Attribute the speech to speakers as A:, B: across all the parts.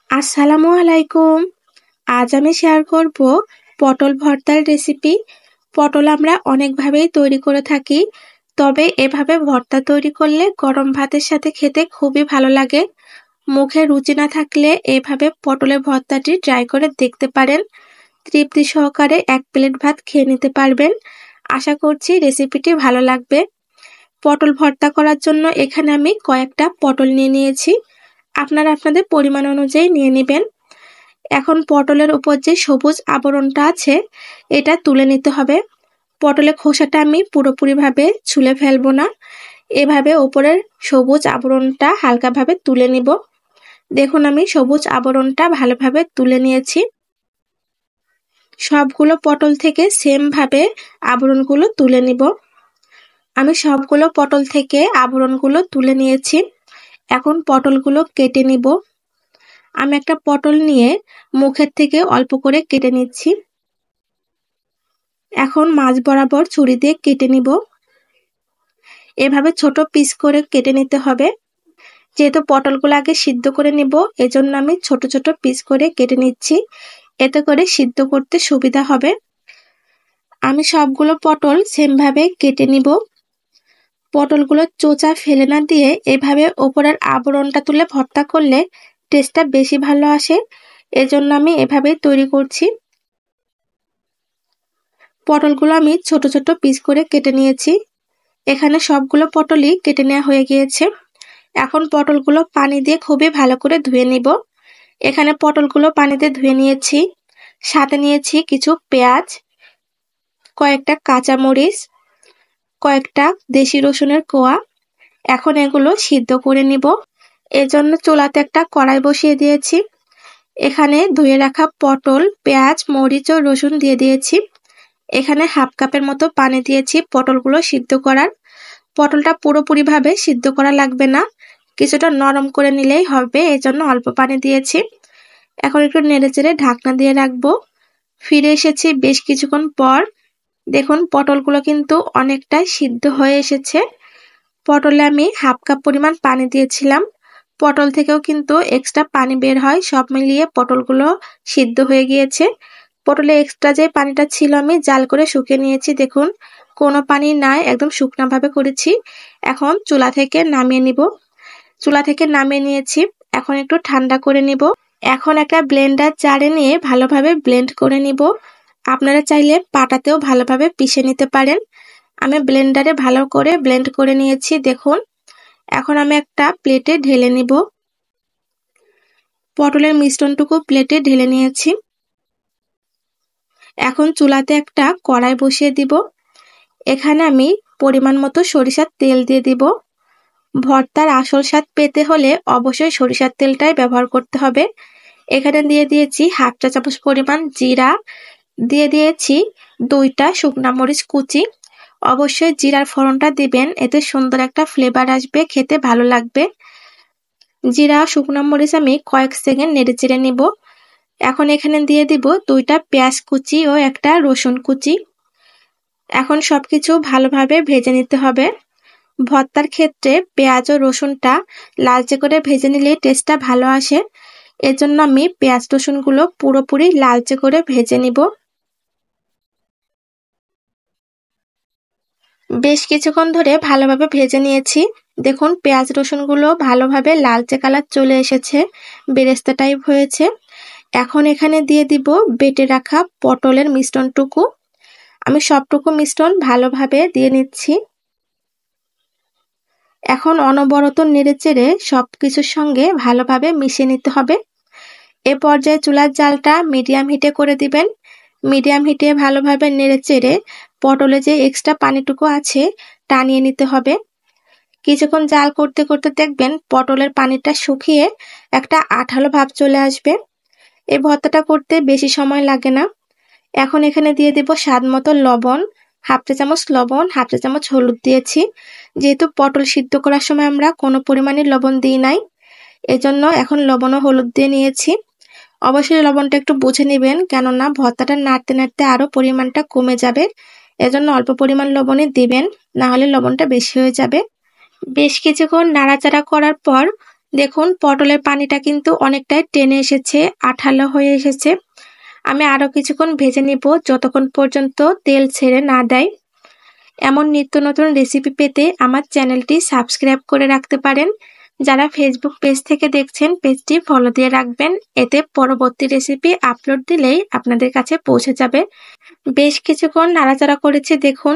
A: আসসালামু আলাইকুম। আজ আমি শেয়ার করব পটল ভর্তার রেসিপি। পটল আমরা অনেকভাবেই তৈরি করে থাকি, তবে এভাবে ভর্তা তৈরি করলে গরম ভাতের সাথে খেতে খুবই ভালো লাগে। মুখে রুচি না থাকলে এভাবে পটলের ভর্তাটি ট্রাই করে দেখতে পারেন। তৃপ্তি সহকারে 1 প্লেট ভাত খেয়ে নিতে পারবেন। আশা করছি রেসিপিটি ভালো লাগবে। পটল ভর্তা করার জন্য এখানে আমি কয়েকটা পটল নিয়ে নিয়েছি। আপনারা আপনাদের পরিমাণ অনুযায়ী নিয়ে নেবেন। এখন পটলের উপর যে সবুজ আবরণটা আছে এটা তুলে নিতে হবে। পটলের খোসাটা আমি পুরোপুরিভাবে ছুলে ফেলবো না, এভাবে উপরের সবুজ আবরণটা হালকাভাবে তুলে নিব। দেখুন আমি সবুজ আবরণটা ভালোভাবে তুলে নিয়েছি। সবগুলো পটল থেকে সেম ভাবে আবরণগুলো তুলে নিব। আমি সবগুলো পটল থেকে আবরণগুলো তুলে নিয়েছি। এখন পটলগুলো কেটে নিব। আমি একটা পটল নিয়ে মুখের থেকে অল্প করে কেটে নিচ্ছি। এখন মাঝ বরাবর ছুরি দিয়ে কেটে নিব। এভাবে ছোট পিস করে কেটে নিতে হবে। যেহেতু পটলগুলো আগে সিদ্ধ করে নিব, এজন্য আমি ছোট ছোট পিস করে কেটে নিচ্ছি, এতে করে সিদ্ধ করতে সুবিধা হবে। আমি সবগুলো পটল সেম ভাবে কেটে নিব। পটলগুলো চোচা ফেলে না দিয়ে এভাবে ওপরের আবরণটা তুলে ভর্তা করলে টেস্টটা বেশি ভালো আসে, এজন্য আমি এভাবেই তৈরি করছি। পটলগুলো আমি ছোট ছোট পিস করে কেটে নিয়েছি। এখানে সবগুলো পটলই কেটে নেওয়া হয়ে গিয়েছে। এখন পটলগুলো পানি দিয়ে খুবই ভালো করে ধুয়ে নিব। এখানে পটলগুলো পানিতে ধুয়ে নিয়েছি। সাথে নিয়েছি কিছু পেঁয়াজ, কয়েকটা কাঁচামরিচ, কয়েকটা দেশি রসুনের কোয়া। এখন এগুলো সিদ্ধ করে নিব। এজন্য চুলাতে একটা কড়াই বসিয়ে দিয়েছি। এখানে ধুয়ে রাখা পটল, পেঁয়াজ, মরিচ ও রসুন দিয়ে দিয়েছি। এখানে হাফ কাপের মতো পানি দিয়েছি পটলগুলো সিদ্ধ করার। পটলটা পুরোপুরিভাবে সিদ্ধ করা লাগবে না, কিছুটা নরম করে নিলেই হবে, এজন্য অল্প পানি দিয়েছি। এখন একটু নেড়েচেড়ে ঢাকনা দিয়ে রাখবো। ফিরে এসেছি বেশ কিছুক্ষণ পর। দেখুন পটলগুলো কিন্তু অনেকটাই সিদ্ধ হয়ে এসেছে। পটলে আমি হাফ কাপ পরিমাণ পানি দিয়েছিলাম। পটল থেকেও কিন্তু এক্সট্রা পানি বের হয়, সব মিলিয়ে পটলগুলো সিদ্ধ হয়ে গিয়েছে। পটলে এক্সট্রা যে পানিটা ছিল আমি জাল করে শুকিয়ে নিয়েছি। দেখুন কোনো পানি নাই, একদম শুকনা ভাবে করেছি। এখন চুলা থেকে নামিয়ে নিব। চুলা থেকে নামিয়ে নিয়েছি। এখন একটু ঠান্ডা করে নিব। এখন একটা ব্লেন্ডার জারে নিয়ে ভালোভাবে ব্লেন্ড করে নিব। আপনারা চাইলে পাটাতেও ভালোভাবে পিষে নিতে পারেন। আমি ব্লেন্ডারে ভালো করে ব্লেন্ড করে নিয়েছি। দেখুন এখন আমি একটা প্লেটে ঢেলে নিব। পটলের মিশ্রণটুকু প্লেটে ঢেলে নিয়েছি। এখন চুলাতে একটা কড়াই বসিয়ে দিব। এখানে আমি পরিমাণ মতো সরিষার তেল দিয়ে দিব। ভর্তার আসল স্বাদ পেতে হলে অবশ্যই সরিষার তেলটাই ব্যবহার করতে হবে। এখানে দিয়ে দিয়েছি হাফ চা চামচ পরিমাণ জিরা, দিয়ে দিয়েছি 2টা শুকনা মরিচ কুচি। অবশ্যই জিরার ফোড়নটা দিবেন, এতে সুন্দর একটা ফ্লেভার আসবে, খেতে ভালো লাগবে। জিরা শুকনো মরিচ আমি কয়েক সেকেন্ড নেড়েচেড়ে নিব। এখন এখানে দিয়ে দিব 2টা পেঁয়াজ কুচি ও একটা রসুন কুচি। এখন সবকিছু ভালোভাবে ভেজে নিতে হবে। ভর্তার ক্ষেত্রে পেঁয়াজ ও রসুনটা লালচে করে ভেজে নিলে টেস্টটা ভালো আসে, এজন্য আমি পেঁয়াজ রসুনগুলো পুরোপুরি লালচে করে ভেজে নিব। বেশ কিছুক্ষণ ধরে ভালোভাবে ভেজে নিয়েছি। দেখুন পেঁয়াজ রসুনগুলো ভালোভাবে লালচে কালার চলে এসেছে, বেরেস্তা টাইপ হয়েছে। এখন এখানে দিয়ে দিব বেটে রাখা পটলের মিশ্রণটুকু। আমি সবটুকু মিশ্রণ ভালোভাবে দিয়ে নিচ্ছি। এখন অনবরত নেড়েচেড়ে সবকিছুর সঙ্গে ভালোভাবে মিশিয়ে নিতে হবে। এ পর্যায়ে চুলার জালটা মিডিয়াম হিটে করে দিবেন। মিডিয়াম হিটে ভালোভাবে নেড়েচেড়ে পটলে যে এক্সট্রা পানিটুকু আছে টানিয়ে নিতে হবে। কিছুক্ষণ জাল করতে করতে দেখবেন পটলের পানিটা শুকিয়ে একটা আঠালো ভাব চলে আসবে। এই ভর্তাটা করতে বেশি সময় লাগে না। এখন এখানে দিয়ে দেব স্বাদ মতো লবণ, হাফ চা চামচ লবণ, হাফ চা চামচ হলুদ দিয়েছি। যেহেতু পটল সিদ্ধ করার সময় আমরা কোনো পরিমাণে লবণ দিই নাই, এজন্য এখন লবণ ও হলুদ দিয়ে নিয়েছি। অবশ্যই লবণটা একটু বুঝে নেবেন, কেননা ভর্তাটা নাড়তে নাড়তে আরো পরিমাণটা কমে যাবে, এজন্য অল্প পরিমাণ লবণই দিবেন, না হলে লবণটা বেশি হয়ে যাবে। বেশ কিছুক্ষণ নাড়াচাড়া করার পর দেখুন পটলের পানিটা কিন্তু অনেকটাই টেনে এসেছে, আঠালো হয়ে এসেছে। আমি আরো কিছুক্ষণ ভেজে নিব যতক্ষণ পর্যন্ত তেল ছেড়ে না দেয়। এমন নিত্য নতুন রেসিপি পেতে আমার চ্যানেলটি সাবস্ক্রাইব করে রাখতে পারেন। যারা ফেসবুক পেজ থেকে দেখছেন পেজটি ফলো দিয়ে রাখবেন, এতে পরবর্তী রেসিপি আপলোড দিলেই আপনাদের কাছে পৌঁছে যাবে। বেশ কিছুক্ষণ নাড়াচাড়া করেছি, দেখুন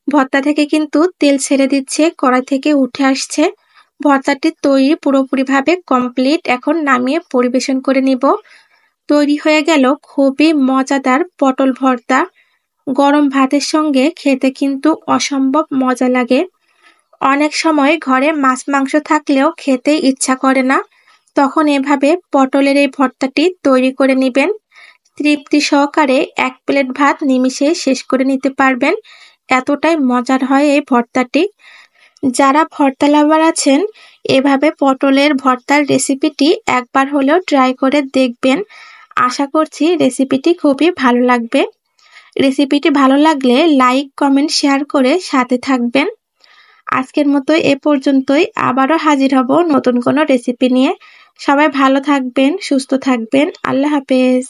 A: ভর্তা থেকে কিন্তু তেল ছেড়ে দিচ্ছে, কড়াই থেকে উঠে আসছে। ভর্তাটি তৈরি পুরোপুরিভাবে কমপ্লিট। এখন নামিয়ে পরিবেশন করে নিব। তৈরি হয়ে গেল খুবই মজাদার পটল ভর্তা। গরম ভাতের সঙ্গে খেতে কিন্তু অসম্ভব মজা লাগে। অনেক সময় ঘরে মাছ মাংস থাকলেও খেতে ইচ্ছা করে না, তখন এভাবে পটলের এই ভর্তাটি তৈরি করে নেবেন। তৃপ্তি সহকারে 1 প্লেট ভাত নিমিষে শেষ করে নিতে পারবেন, এতটাই মজার হয় এই ভর্তাটি। যারা ভর্তা লাভার আছেন, এভাবে পটলের ভর্তার রেসিপিটি একবার হলেও ট্রাই করে দেখবেন। আশা করছি রেসিপিটি খুবই ভালো লাগবে। রেসিপিটি ভালো লাগলে লাইক, কমেন্ট, শেয়ার করে সাথে থাকবেন। আজকের মতো এ পর্যন্তই। আবারও হাজির হব নতুন কোনো রেসিপি নিয়ে। সবাই ভালো থাকবেন, সুস্থ থাকবেন। আল্লাহ হাফেজ।